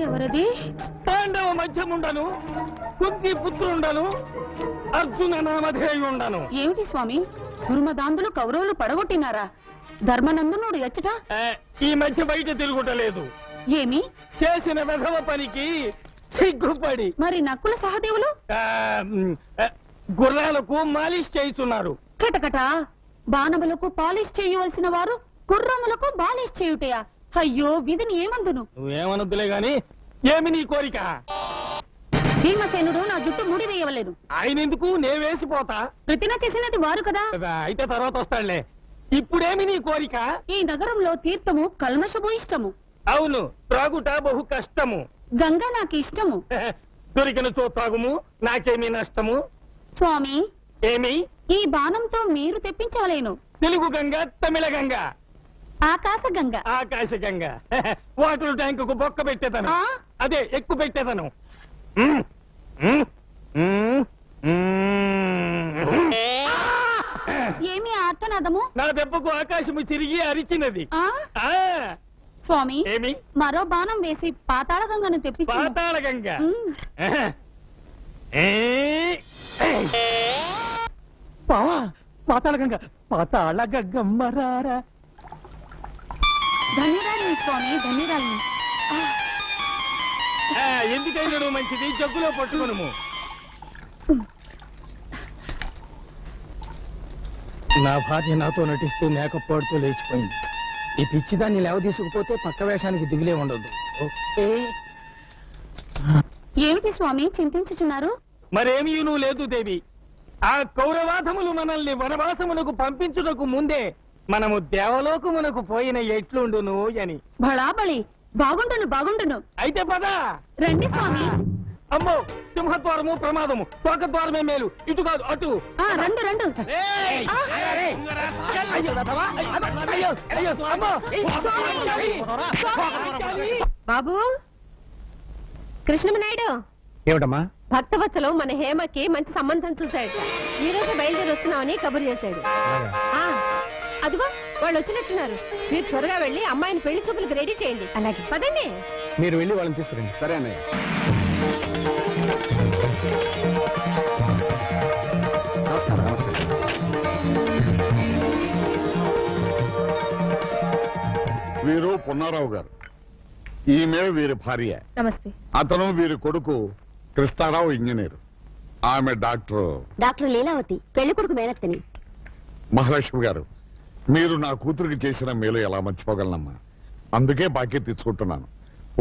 ఎవరది? పాండవ మధ్యముండను, కుంతి పుత్రుండను, అర్జున నామధేయుండను. ఏమిటి స్వామి, దుర్మదాంధులు కౌరవులు పడగొట్టినారా? ధర్మనందనుడు ఎచ్చట ఈ మధ్య బయట తిరుగుటలేదు. ఏమి చేసిన వెధవ పనికి సిగ్గుపడి. మరి నక్కుల సహదేవులు గుర్రాలకు మాలిష్ చేయుచున్నారు. కటకట బాణములకు పాలిష్ చేయవలసిన వారు గుర్రములకు బాలిష్ చేయుటయా? అయ్యో, విధిని ఏమందును? నువ్వేమనొద్దులే గాని ఏమి నీ కోరిక? భీమసేనుడు నా జుట్టు ముడి వేయవలేను. ఆయన ఎందుకు? నే వేసిపోతా. ప్రతిన చేసినది వారు కదా. అయితే తర్వాత వస్తాడులే. ఇప్పుడేమి నీ కోరిక? ఈ నగరంలో తీర్థము కల్మషము ఇష్టము. అవును, త్రాగుట బహు కష్టము. గంగా నాకు ఇష్టము. దొరికిన చో త్రాగుము, నాకేమీ నష్టము. స్వామి, ఏమి? ఈ బాణంతో మీరు తెప్పించవలేను. తెలుగు గంగ, తమిళ గంగ, ఆకాశ గంగ. ఆకాశ గంగ. వాటర్ ట్యాంకు బొక్క పెట్టేతను, అదే ఎక్కువ పెట్టేతను. ఏమి ఆర్తనాదము? నా దెబ్బకు ఆకాశము తిరిగి అరిచినది. స్వామి, ఏమి? మరో బాణం వేసి పాతాళ గంగను తెప్పించు. పాతాళ గంగ. పాతాళ గంగ, పాతాళ గంగమ్మరారా. ధన్యరాలిని స్వామి, ధన్యరాలిని. ఎందుకైనా మంచిది, జగ్గులో పట్టుకును. నా భార్య నాతో నటిస్తూ మేకప్ పాడుతూ లేచిపోయింది. ఈ పిచ్చిదాన్ని లేవ తీసుకుపోతే పక్క వేషానికి దిగులే ఉండదు. ఏమిటి స్వామి చింతించుచున్నారు? మరేమీ నువ్వు లేదు దేవి. ఆ కౌరవాధములు మనల్ని వనవాసమునకు పంపించుటకు ముందే మనము దేవలోకమునకు పోయిన ఎట్లుండును అని. బళాబళి, బాగుండును బాగుండును. అయితే పద రండి స్వామి. అమ్మో, సింహద్వారము ప్రమాదము, తోకద్వారమే మేలు, ఇటు కాదు అటు. రండు రండు. బాబు కృష్ణమనాయుడు. ఏమిటమ్మా? భక్తవత్సలం మన హేమకి మంచి సంబంధం చూశాడు. ఈ రోజు బయలుదేరి వస్తున్నామని కబురు చేశాడు. అదిగో వాళ్ళు వచ్చినట్టున్నారు. మీరు త్వరగా వెళ్ళి అమ్మాయిని పెళ్లి చూపులకు రెడీ చేయండి. అలాగే పదండి. మీరు వెళ్ళి వాళ్ళని తీసుకురండి. సరే అన్నయ్య. వీరు పున్నారావు గారు, ఈమె వీరి భార్య. నమస్తే. అతను వీరి కొడుకు కృష్ణారావు, ఇంజనీర్. ఆమె డాక్టర్ లీలావతి, పెళ్లి కొడుకు మేనత్తని. మహాలక్ష్మి గారు, మీరు నా కూతురికి చేసిన మేలు ఎలా మర్చిపోగలనమ్మా? అందుకే బాకీ తెచ్చుకుంటున్నాను.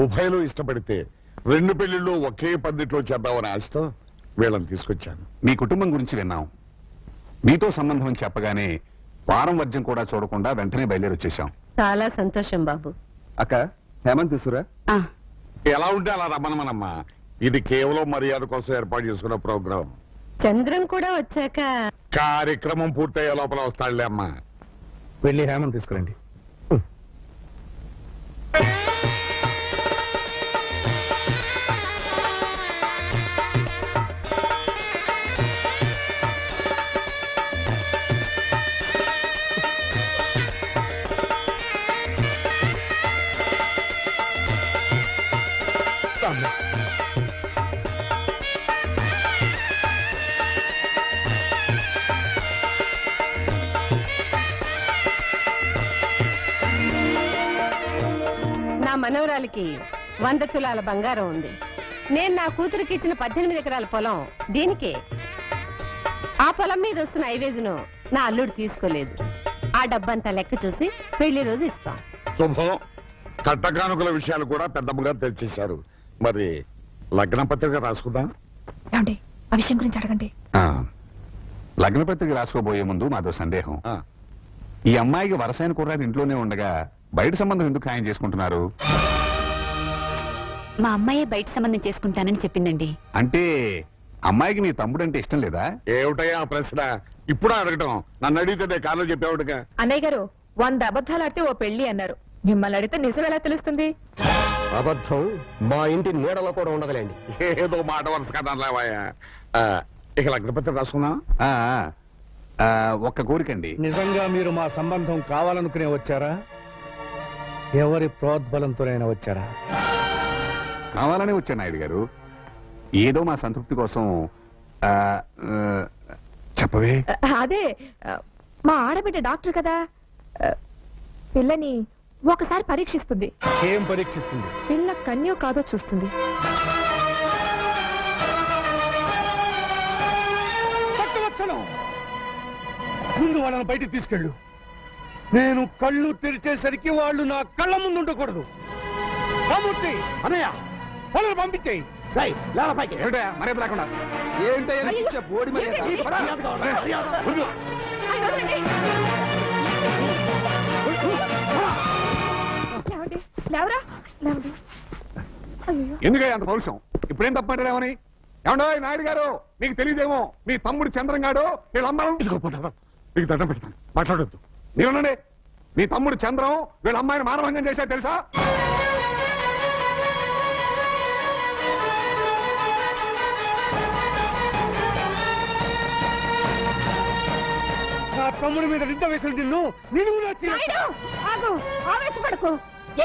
ఉభయలు ఇష్టపడితే 2 పెళ్లిళ్ళు ఒకే పద్ధతిలో చేద్దామని ఆశతో వీళ్ళని తీసుకొచ్చాను. మీ కుటుంబం గురించి విన్నాం. మీతో సంబంధం అని చెప్పగానే వారం వర్జం కూడా చూడకుండా వెంటనే బయలుదేరి వచ్చేసాం. చాలా సంతోషం బాబు. అక్క, హేమంత్ తీసురా. ఎలా ఉంటే అలా రమ్మనమ్మా. ఇది కేవలం మర్యాద కోసం ఏర్పాటు చేసుకున్న ప్రోగ్రాం. చంద్రన్ కూడా వచ్చాక కార్యక్రమం పూర్తయ్యే లోపల వస్తాడులే అమ్మా. వెళ్ళి హేమంత్ తీసుకురండి. నా మనవరాలికి 100 తులాల బంగారం ఉంది. నేను నా కూతురికి ఇచ్చిన 18 ఎకరాల పొలం దీనికే. ఆ పొలం మీద వస్తున్న ఐవేజును నా అల్లుడు తీసుకోలేదు. ఆ డబ్బంతా లెక్క చూసి పెళ్లి రోజు ఇస్తాం. శుభం. కట్టకానుకల విషయాలు కూడా పెద్దమ్మగా తెచ్చేశారు. మరి లగ్న పత్రిక రాసుకుందాం. ఆ విషయం గురించి అడగండి. లగ్న పత్రిక రాసుకోబోయే ముందు మాదో సందేహం. ఈ అమ్మాయికి వరసైన కుర్రాడు ఇంట్లోనే ఉండగా బయట సంబంధం ఎందుకు ఖాయం చేసుకుంటున్నారు? మా అమ్మాయే బయట సంబంధం చేసుకుంటానని చెప్పిందండి. అంటే అమ్మాయికి నీ తమ్ముడు అంటే ఇష్టం లేదా? ఏమిటయ్యా ప్రశ్న? ఇప్పుడు అడగటం. నన్ను అడిగితే కారణం చెప్పేవాడుగా. అన్నయ్య గారు 100 అబద్ధాలు ఆడితే ఓ పెళ్లి అన్నారు. మిమ్మల్ని అడిగితే నిజం ఎలా తెలుస్తుంది? అబద్ధం మా ఇంటి నీడలో కూడా ఉండదులేండి. ఏదో మాట వరుస కదలేవాయా. ఇక లగ్నపత్రిక రాసుకుందాం. ఒక్క కోరికండి. నిజంగా మీరు మా సంబంధం కావాలనుకునే వచ్చారా, ఎవరి ప్రోద్బలంతోనైనా వచ్చారా? కావాలనే వచ్చాను నాయుడు గారు. ఏదో మా సంతృప్తి కోసం. చెప్పవే. అదే మా ఆడబిడ్డ డాక్టర్ కదా, పిల్లని ఒకసారి పరీక్షిస్తుంది. ఏం పరీక్షిస్తుంది? పిల్ల కన్యో కాదో చూస్తుంది. ముందు వాళ్ళని బయటికి తీసుకెళ్ళు. నేను కళ్ళు తెరిచేసరికి వాళ్ళు నా కళ్ళ ముందు ఉండకూడదు. రామూర్తి అనయ్య వాళ్ళని పంపించేయి. మర్యాద లేకుండా ఎందుకయ్యా అంత పౌరుషం? ఇప్పుడేం తప్పంటాడేమని? ఏమండో నాయుడు గారు, మీకు తెలియదేమో, మీ తమ్ముడు చంద్రంగాడు వీళ్ళ అమ్మాయి మీకు దండం పెడతాను, మాట్లాడొద్దు. మీరునండి, మీ తమ్ముడు చంద్రం వీళ్ళ అమ్మాయిని మానభంగం చేశారు తెలుసా? నా తమ్ముడి మీద నిద్ద వేసిన నిన్ను నేను ఆవేశపడకు.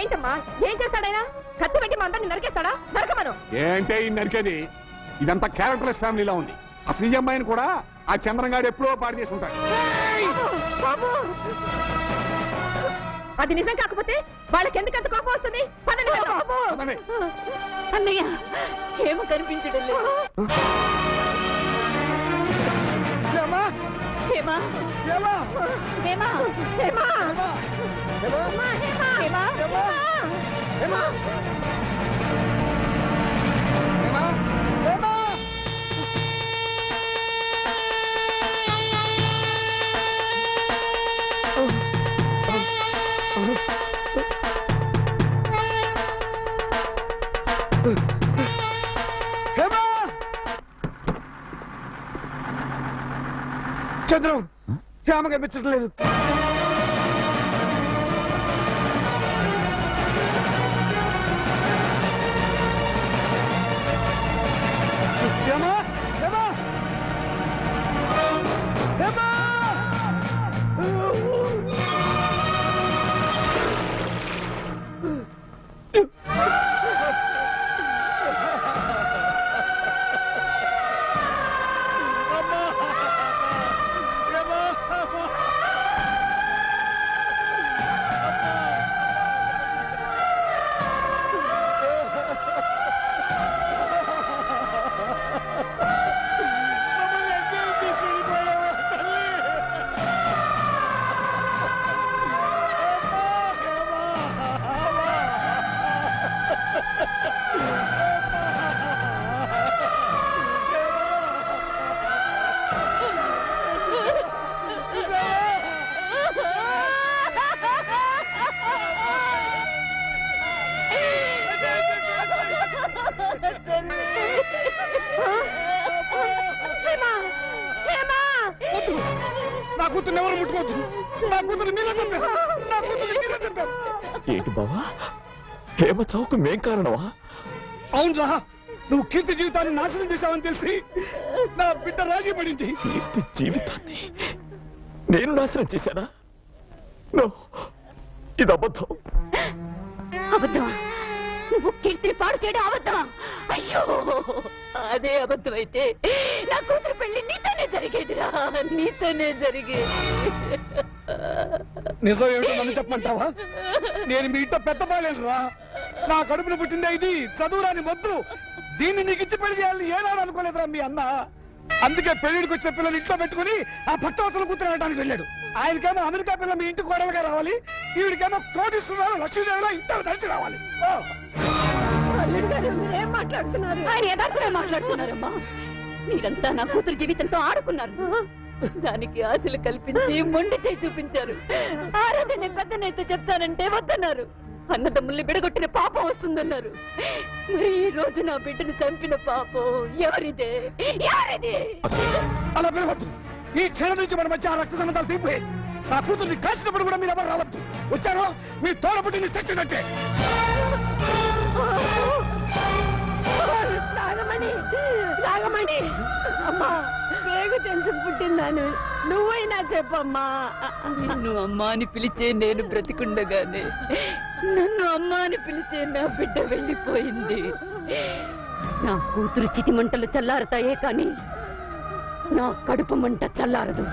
ఏంటమ్మా, ఏం చేస్తాడైనా? కత్తి పెట్టి మా అందరిని నరికేస్తాడా? నరకమను. ఏంటే ఈ నరికేది? ఇదంతా క్యారెక్టర్లెస్ ఫ్యామిలీలో ఉంది. అసలు ఈ అమ్మాయిని కూడా ఆ చంద్రంగాడు ఎప్పుడో పాడు చేసి ఉంటాడు. అది నిజం కాకపోతే వాళ్ళకి ఎందుకంత కోపం వస్తుంది? అన్నయ్య ఏమో కనిపించడం లేదు. చంద్రం, హేమ కనిపించడం లేదు. నా కూతురు ఎవరు ముట్టుకోవద్దు. నా కూతురు మీరే చెప్పారు. నా కూతురు మీరే చెప్పారు. ఏంటి బావా, హేమ చావుకు మేం కారణమా? అవునరా, నువ్వు కీర్తి జీవితాన్ని నాశనం చేశావని తెలిసి నా బిడ్డ రాజీ పడింది. కీర్తి జీవితాన్ని నేను నాశనం చేశానా? ఇది అబద్ధం. అబద్ధమా? నువ్వు కీర్తిని పాడు చేయడం అబద్ధమా? అయ్యో, అదే అబద్ధం అయితే నా కూతురు పెళ్లి నీతోనే జరిగేదిరా, నీతోనే జరిగేది. నిజం ఏమిటో నన్ను చెప్పమంటావా? నేను మీ ఇంట్లో పెద్ద బాలేనురా. నా కడుపున పుట్టిందే ఇది. చదువురాని మొద్దు. దీన్ని నీకు ఇచ్చి పెళ్లి చేయాలని ఏనాడు అనుకోలేదురా మీ అన్న. అందుకే పెళ్లిడికి వచ్చిన పిల్లలు ఇంట్లో పెట్టుకుని ఆ భక్తవసల కూతురు వెళ్ళడానికి వెళ్ళాడు. ఆయనకేమో అమెరికా పిల్లలు మీ ఇంటికి కోడలుగా రావాలి, ఈవిడికేమో కోటిస్తున్నారు లక్ష్మీదేవిలో ఇంట్లో నడిచి రావాలి. ఏం మాట్లాడుతున్నారు? ఆయన యథార్థమే మాట్లాడుతున్నారమ్మా. మీరంతా నా కూతురు జీవితంతో ఆడుకున్నారు, దానికి ఆశలు కల్పించి మొండి చేయి చూపించారు. ఆ రోజు నేను పెద్దనైతే చెప్తానంటే వద్దన్నారు. అన్నదమ్ముల్ని విడగొట్టిన పాపం వస్తుందన్నారు. మరి ఈ రోజు నా బిడ్డను చంపిన పాపం ఎవరిదే? ఎవరిది? అలా పిలవద్దు. ఈ క్షణం నుంచి మన మధ్య రక్త సంబంధాలు తీపోయాయి. నా కూతుర్ని కాల్చినప్పుడు కూడా మీరు ఎవరు రావద్దు. వచ్చారో మీ తోడపుట్టిని చచ్చినట్టే. నాగమణి నాగమణి అమ్మా పేగు తెంచు పుట్టిందాను నువ్వైనా చెప్పమ్మా. నిన్ను అమ్మా అని పిలిచే నేను బ్రతికుండగానే నన్ను అమ్మా అని పిలిచే నా బిడ్డ వెళ్ళిపోయింది. నా కూతురు చితి మంటలు చల్లారతాయే కాని నా కడుపు మంట చల్లారదు.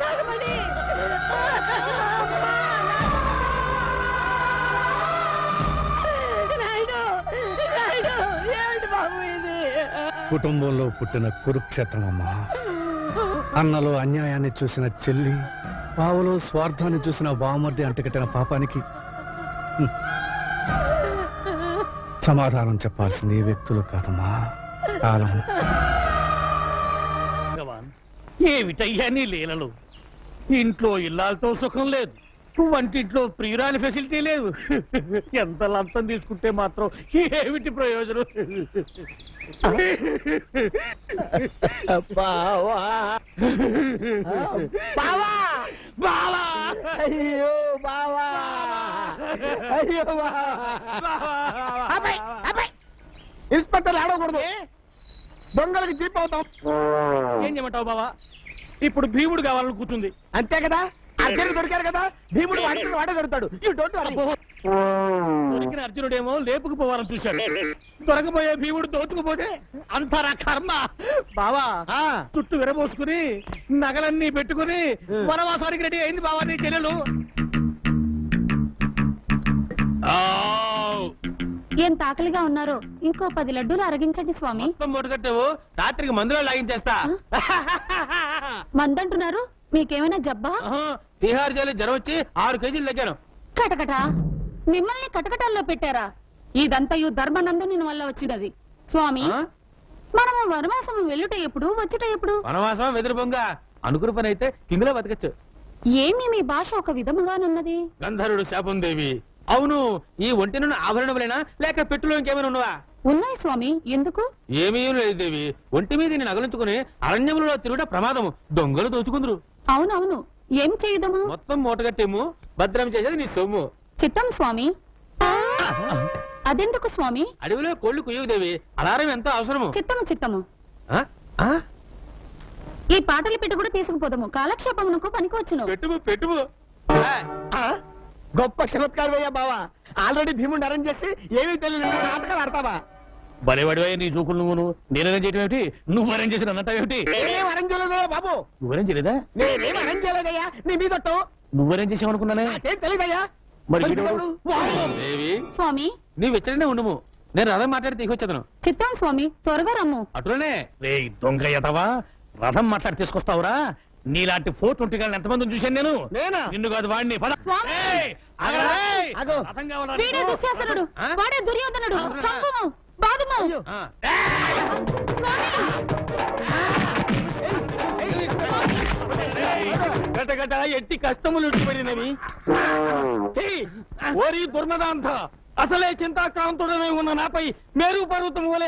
నాగమణి కుటుంబంలో పుట్టిన కురుక్షేత్రం అమ్మా. అన్నలో అన్యాయాన్ని చూసిన చెల్లి, బావలో స్వార్థాన్ని చూసిన బామర్ది అంటకట్టిన పాపానికి సమాధానం చెప్పాల్సింది వ్యక్తులు కాదమ్మా, కాలం. ఏమిటయ్యా నీ లీలలు? ఇంట్లో ఇల్లాలతో సుఖం లేదు, వంటింట్లో ప్రియురాలి ఫెసిలిటీ లేదు. ఎంత లంచం తీసుకుంటే మాత్రం ఏమిటి ప్రయోజనం? బావా బావా బావా అయ్యో బావా అయ్యో ఇన్స్పెక్టర్ ఆడకూడదు, దొంగలకి జీప్ అవుతాం. ఏం చేయమంటావు బావా? ఇప్పుడు భీముడు కావాలని కూర్చుంది అంతే కదా, అర్జునుడు దొరికారు కదా, భీముడు వాడే దొరుకుతాడు. దొరికిన అర్జునుడేమో లేపుకుపోవాలని చూశాడు, దొరకపోయే భీముడు దోచుకుపోతే అంతరా కర్మ. బావా చుట్టూ విరబోసుకుని నగలన్నీ పెట్టుకుని వనవాసానికి రెడీ అయింది బావా నీ చెల్లెలు. ఎంత ఆకలిగా ఉన్నారో ఇంకో 10 లడ్డూలు అరగించండి స్వామి. మొట్టకట్టావు, రాత్రికి మందులో లాగించేస్తా. మందంటున్నారు, మీకేమైనా జబ్బా? బీహార్ జైలు జ్వరం వచ్చి 6 కేజీలు తగ్గాను. కటకట మిమ్మల్ని కటకటాల్లో పెట్టారా? ఇదంతయు ధర్మానందుని వల్ల వచ్చినది స్వామి. మనము వనవాసం వెళ్ళుట ఎప్పుడు వచ్చుట ఎప్పుడు? వనవాసం వెదురు బొంగ అనుకున్న పని అయితే కింగులో బతకచ్చు. ఏమి మీ భాష ఒక విధముగానున్నది? గంధర్వుడు శాపం దేవి. అవును, ఈ ఒంటినున్న ఆభరణములేనా లేక పెట్టులో ఇంకేమైనా ఉన్నవా? ఉన్నాయి స్వామి. ఎందుకు? ఏమీ లేదు దేవి, ఒంటి మీద నేను నగలుంచుకుని అరణ్యములలో తిరుగుట ప్రమాదము, దొంగలు దోచుకుందరు. అవునవును, ఏం చేయదము? మొత్తం మూటగట్టేము, భద్రం చేసేది నీ సొమ్ము. చిత్తం స్వామి. అదెందుకు స్వామి? అడవిలో కోళ్లు కుయ్యవు దేవి, అలారం ఎంతో అవసరము. చిత్తము చిత్తము. ఈ పాటల పెట్టు కూడా తీసుకుపోదాము, కాలక్షేపమునకు పనికి వచ్చును. పెట్టుము పెట్టుము. గొప్ప చమత్కారం అయ్యా బావా, ఆల్రెడీ భీముడిని అరేంజ్ చేసి ఏమీ తెలియదు నాటకాలు ఆడతావా? బలివాడివే నీ జోకులు నువ్వు. నేను అరేంజ్ చేయటం ఏమిటి, నువ్వు అరేంజ్ చేసిన అన్నట్టేమిటి? నేనేం అరేంజ్ చేయలేదయ్యా బాబు. నువ్వు అరేంజ్ చేయలేదా? నేనేం అరేంజ్ చేయలేదయ్యా, నీ మీదొట్టు. నువ్వు అరేంజ్ చేసావనుకున్నానే. నాకేం తెలియదయ్యా. మరి దేవి స్వామి నీవు ఇచ్చడనే ఉండుము, నేను రథం మాట్లాడి తీసుకొచ్చేదను. చిత్తం స్వామి, త్వరగా రమ్ము. అటులోనే రే దొంగ ఎదవా, రథం మాట్లాడి తీసుకొస్తావురా? నీలాంటి 420 గాళ్ళని ఎంతమందిని చూశాను నేను. నేనా? నిన్ను కాదు వాడిని. వీడే దుశ్శాసనుడు, వాడే దుర్యోధనుడు. చంపుము, బాదుము. గటగట ఎట్టి కష్టములు పడినవి. ఓరి దుర్మదాంత, అసలే చింతాక్రాంతుడనే ఉన్న నాపై మేరు పర్వతం వలె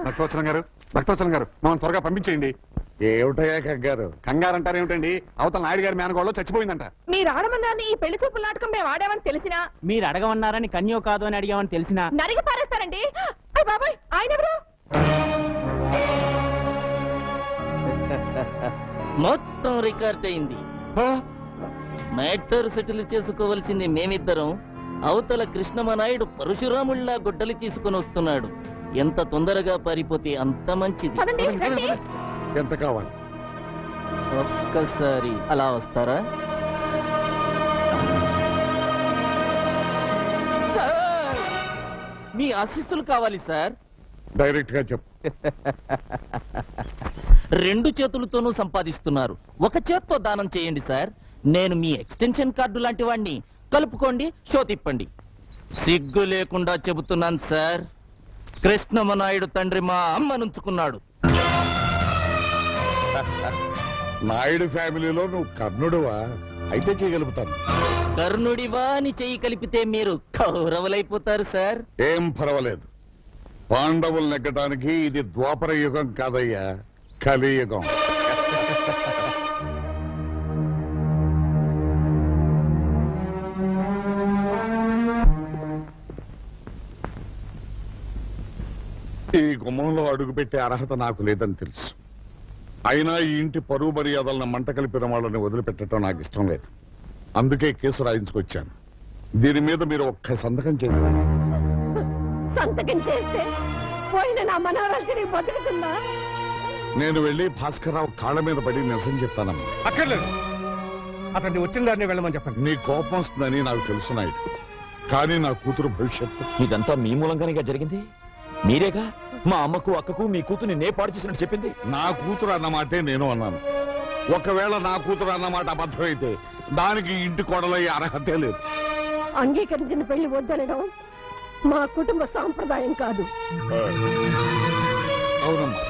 భక్తవచనం గారు, భక్తవచనం గారు, మమ్మల్ని త్వరగా పంపించేయండి. ఏమిటయ్యా కంగారు? కంగారు అంటారేమిటండి? అవతల నాయుడు గారి మేనగోళ్ళు చచ్చిపోయిందంట. మీరు ఆడమన్నారని ఈ పెళ్లి చూపుల నాటకం మేము ఆడామని తెలిసినా, మీరు అడగమన్నారని కన్యో కాదు అని అడిగామని తెలిసినా నరిగి పారేస్తారండి. అయ్య బాబాయ్, ఆయన ఎవరు? మొత్తం రికార్డ్ అయింది. మ్యాటర్ సెటిల్ చేసుకోవలసింది మేమిద్దరం. అవతల కృష్ణమనాయుడు పరశురాముళ్లా గుడ్డలి తీసుకుని వస్తున్నాడు. ఎంత తొందరగా పారిపోతే అంత మంచిది. ఎంత కావాలి? ఒక్కసారి అలా వస్తారా? సార్, మీ ఆశీస్సులు కావాలి సార్. డైరెక్ట్ గా చెప్పు. 2 చేతులతోనూ సంపాదిస్తున్నారు, ఒక చేత్తో దానం చేయండి సార్. నేను మీ ఎక్స్టెన్షన్ కార్డు లాంటి వాడిని. కలుపుకోండి, షో తిప్పండి. సిగ్గు లేకుండా చెబుతున్నాను సార్. కృష్ణమనాయుడు తండ్రి మా అమ్మనుంచుకున్నాడు. నాయుడు ఫ్యామిలీలో నువ్వు కర్ణుడువా? అయితే చేయగలుగుతాను. కర్ణుడివా అని చెయ్యి కలిపితే మీరు కౌరవులైపోతారు సార్. ఏం పర్వాలేదు. పాండవులు నెగ్గడానికి ఇది ద్వాపర యుగం కాదయ్యా, కలియుగం. ఈ గుమ్మంలో అడుగుపెట్టే అర్హత నాకు లేదని తెలుసు. అయినా ఈ ఇంటి పరువు మర్యాదలను మంట కలిపిన వాళ్ళని వదిలిపెట్టడం నాకు ఇష్టం లేదు. అందుకే కేసు రాయించుకొచ్చాను. దీని మీద మీరు ఒక్క సంతకం చేస్తారు. సంతకం చేస్తే పోయిన నా మనవరాలు తిరిగి బతుకుతుందా? నేను వెళ్ళి భాస్కర్రావు కాళ్ళ మీద పడి నిజం చెప్తానమ్మా. అక్కర్లేదు, అతన్ని వచ్చిన దాన్ని వెళ్ళమని చెప్పండి. నీ కోపం వస్తుందని నాకు తెలుసు నాయుడు, కానీ నా కూతురు భవిష్యత్తు. ఇదంతా మీ మూలంగానే జరిగింది. మీరేగా మా అమ్మకు అక్కకు మీ కూతుర్ని నే పాడు చేసినట్టు చెప్పింది. నా కూతురు అన్నమాటే నేను అన్నాను. ఒకవేళ నా కూతురు అన్నమాట అబద్ధమైతే దానికి ఇంటి కోడలయ్యే అర్హతే లేదు. అంగీకరించిన పెళ్లి వద్దనడం మా కుటుంబ సాంప్రదాయం కాదు. అవునమ్మా,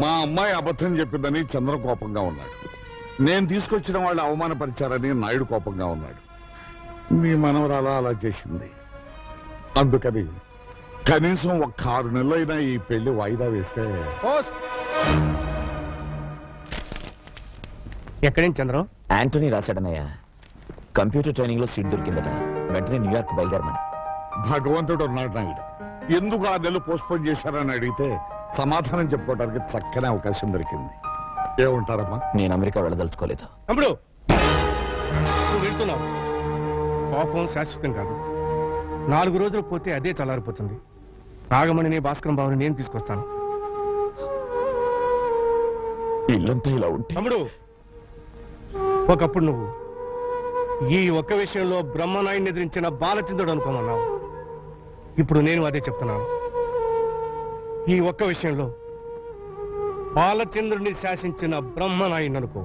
మా అమ్మాయి అబద్ధం చెప్పిందని చంద్ర కోపంగా ఉన్నాడు. నేను తీసుకొచ్చిన వాళ్ళు అవమానపరిచారని నాయుడు కోపంగా ఉన్నాడు. మీ మనవరాల అలా చేసింది. అందుకని కనీసం ఒక్క 6 నెలలైనా ఈ పెళ్లి వాయిదా వేస్తే. ఎక్కడేం చంద్రం? యాంటోనీ రాశాడనయ్య. కంప్యూటర్ ట్రైనింగ్ లో సీట్ దొరికిందట. వెంటనే న్యూయార్క్ బయలుదేరమని. భగవంతుడు ఉన్నాడు నాయుడు. ఎందుకు 6 నెలలు పోస్ట్పోన్ చేశారని అడిగితే సమాధానం చెప్పుకోవడానికి చక్కని అవకాశం దొరికింది. ఏమంటారమ్మా? నేను అమెరికా వెళ్ళదలుచుకోలేదు. తమ్ముడు, నువ్వు వెళ్తున్నావు. కోపం శాశ్వతం కాదు. 4 రోజులు పోతే అదే చల్లారిపోతుంది. నాగమణిని భాస్కరం బాబుని నేను తీసుకొస్తాను. ఇల్లంతా ఇలా ఉంటే తమ్ముడు, ఒకప్పుడు నువ్వు ఈ ఒక్క విషయంలో బ్రహ్మనాయుడిని ఎదిరించిన బాలచంద్రుడు అనుకోమన్నావు. ఇప్పుడు నేను అదే చెప్తున్నాను. ఈ ఒక్క విషయంలో బాలచంద్రుడిని శాసించిన బ్రహ్మనాయుడిని అనుకో.